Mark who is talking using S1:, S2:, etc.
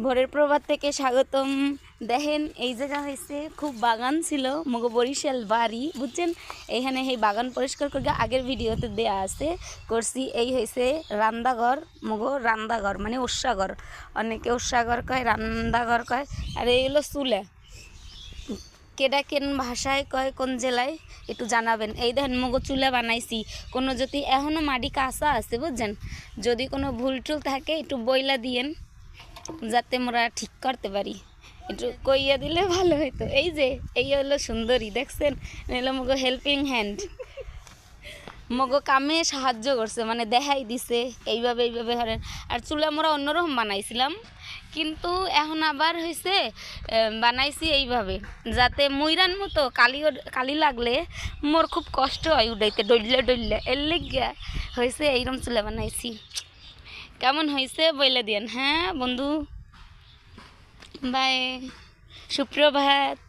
S1: ভোরের প্রভাত থেকে স্বাগতম। দেখেন এই জায়গা হয়েছে খুব বাগান ছিল মগো বরিশাল বাড়ি বুঝছেন। এইখানে এই বাগান পরিষ্কার করে আগের ভিডিওতে দেয়া আছে করছি। এই হয়েছে রান্দাঘর, মগো রান্দাঘর মানে উৎসাঘর, অনেকে উৎসাঘর কয়, রান্দাঘর কয়। আর এই হলো চুলা, কেডা কেন ভাষায় কয় কোন জেলায় একটু জানাবেন। এই দেখেন মগো চুলা বানাইছি, কোনো যদি এখনও মাটি কাঁচা আছে বুঝছেন, যদি কোনো ভুল টুল থাকে একটু বইলা দিয়েন যাতে মোরা ঠিক করতে পারি, একটু কইয়া দিলে ভালো হইতো। এই যে এই হলো সুন্দরী, দেখছেন এলো মগো হেল্পিং হ্যান্ড, মগো কামে সাহায্য করছে, মানে দেখাই দিছে এইভাবে এইভাবে হরেন। আর চুলা মোরা অন্যরকম বানাইছিলাম, কিন্তু এখন আবার হয়েছে বানাইছি এইভাবে যাতে মুইরান মতো কালি লাগলে মোর খুব কষ্ট হয় উঠাইতে, ডইলে ডইলে, এর লেগিয়া হয়েছে এইরকম চুলা বানাইছি। কেমন হয়েছে বইলে দিয়েন হ্যাঁ বন্ধু। বাই, সুপ্রভাত।